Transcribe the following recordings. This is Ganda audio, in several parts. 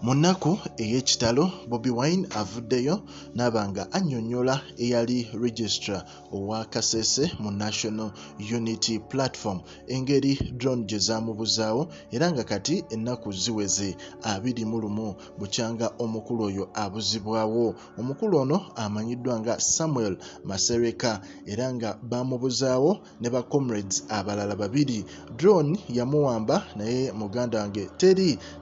Munaku ey'ekitalo Bobi Wine avuddeyo n'abanga annyonnyola eyali registrar owa Kasese mu National Unity Platform engeri drone gye zaamubuzaawo era nga kati ennaku ziweze 21 bukyanga omukulu oyo abuzibwawo. Omukulu ono amanyiddwa nga Samuel Masereka era nga baamubuzaawo ne ba comrades abalala babiri. Drone yamuwamba naye muganda wange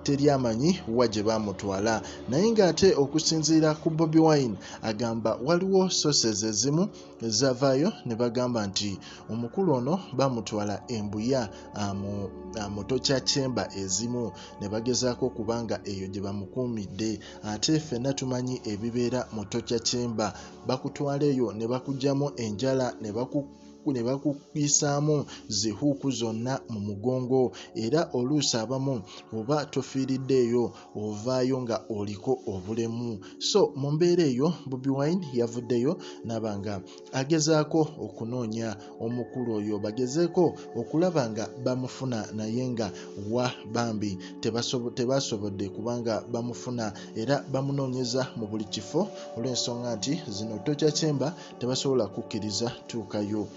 teri amanyi wa gye bamutwala, naye ng'ate okusinziira ku Bobi Wine agamba waliwo sources ezimu ezavaayo ne bagamba nti omukulu ono bamutwala embuya mu Tokya Chamber ezimu ne bagezaako okubanga eyo gye bamukuumidde. Ate ffenna tumanyi ebibeera mu Tokya Chamber, bakutwala eyo ne bakugyamu enjala ne bakukwisaamu zihuuku zonna mu mugongo era oluusi abamu oba tofiiriddeeyo ovaayo nga oliko obulemu. So mu mbeera eyo Bobi Wine yavuddeyo n'abanga agezaako okunoonya omukulu oyo bagezeeko okulaba nga bamufuna naye nga wa Bambi tebasobodde kubanga bamufuna era bamunoonyeza mu buli kifo olw'ensonga nti zino Tokya Chamber tebasobola kukkiriza tuukayo.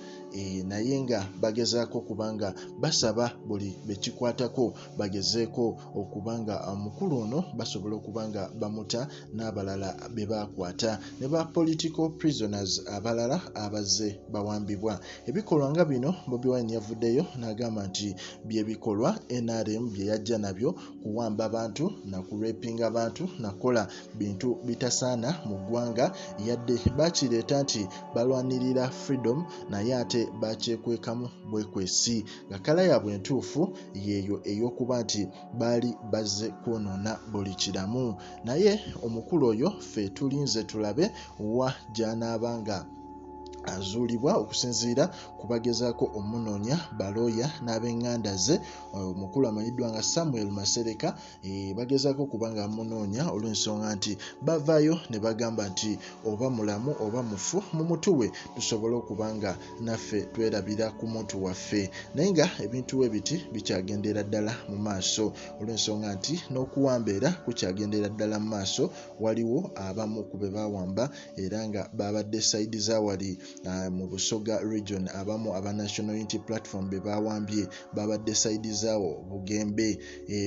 Naye nga bagezaako okubanga basaba buli bekikwatako bagezeeko okubanga omukulu ono basobola okubanga bamuta n'abalala be baakwata ne ba political prisoners abalala abazze bawambibwa. Ebikolwa nga bino Bobi Wine yavuddeyo n'agamba nti bye bikolwa NRM bye yajja nabyo kuwamba abantu na kurepinga abantu nakola bintu bitasaana mu ggwanga yadde bakireeta nti balwanirira freedom naye ate bakyekwekamu bwekwesi nga kala yaabwe entuufu yeeyo ey'okuba nti baali bazze kwonoona buli kiramu. Naye omukulu oyo ffe tulinze tulabe wa gy'anaabanga azuulibwa okusinziira ku bagezaako omunoonya balooya n'ab'eŋŋanda ze. Omukulu amanyiddwa nga Samuel Masereka bagezaako okubanga bamunoonya olw'ensonga nti bavaayo ne bagamba nti oba mulamu oba muffu mumutuwe tusobole okubanga naffe twerabira ku muntu waffe. Naye nga ebintu we biti bikyagendera ddala mu maaso olw'ensonga nti n'okuwambeera kukyagendera ddala mu maaso. Waliwo abamu ku be baawamba era nga babadde sayidi zaawali mu Busoga region, abamu aba National Unity Platform be bawambye babadde sayidi zaawo Bugembe.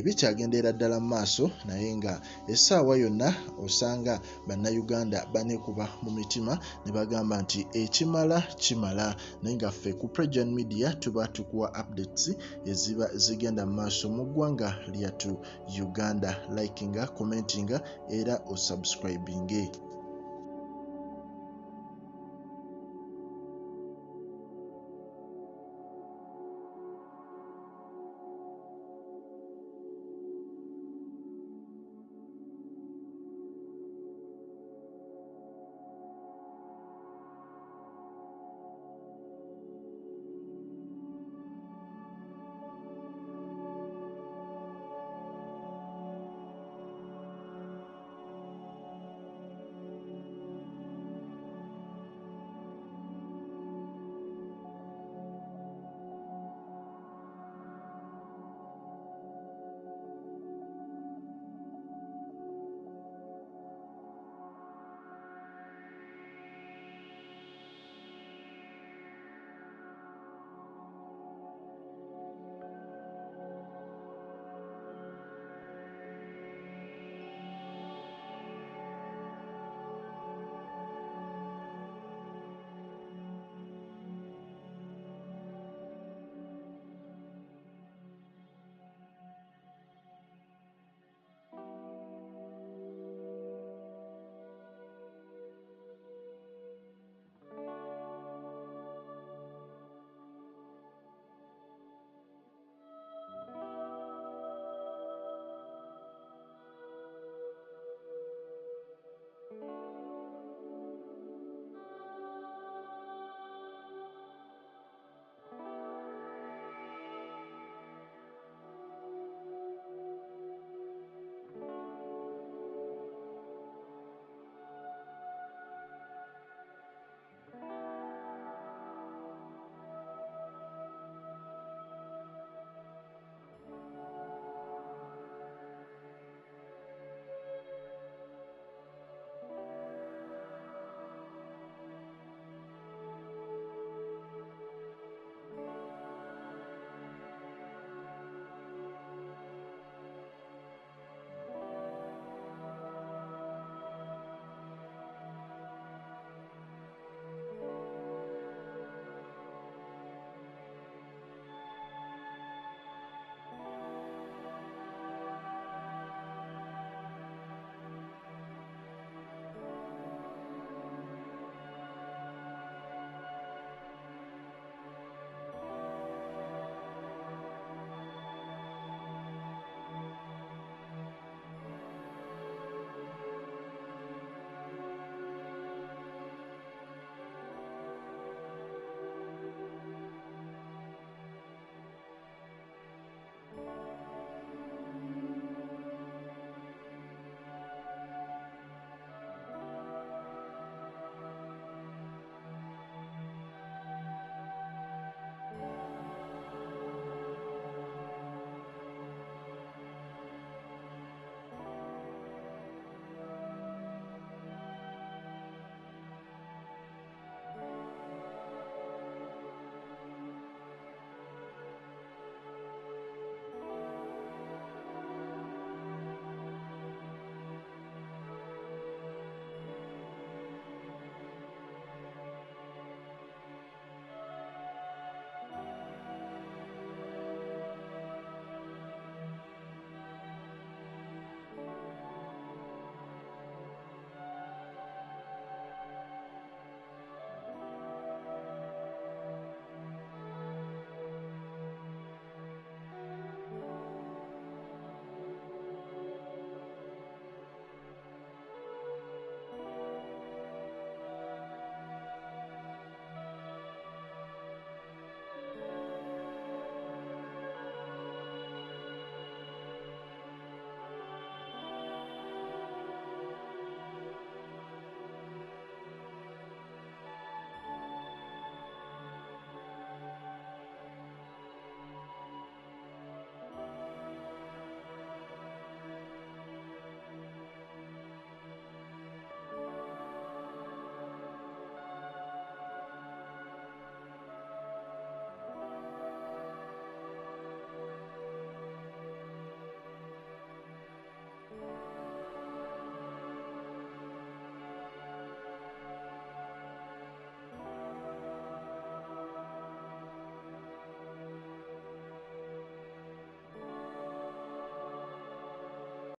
Bikyagendera ddala mu maaso naye nga essaawa yonna osanga bannayuganda banekuba mu mitima ne bagamba nti ekimala kimala. Naye nga ffe ku Pregen Media tuba tukuwa updates eziba zigenda mu maaso mu ggwanga lyattu Uganda. Likinga, commentinga era osubscribinge.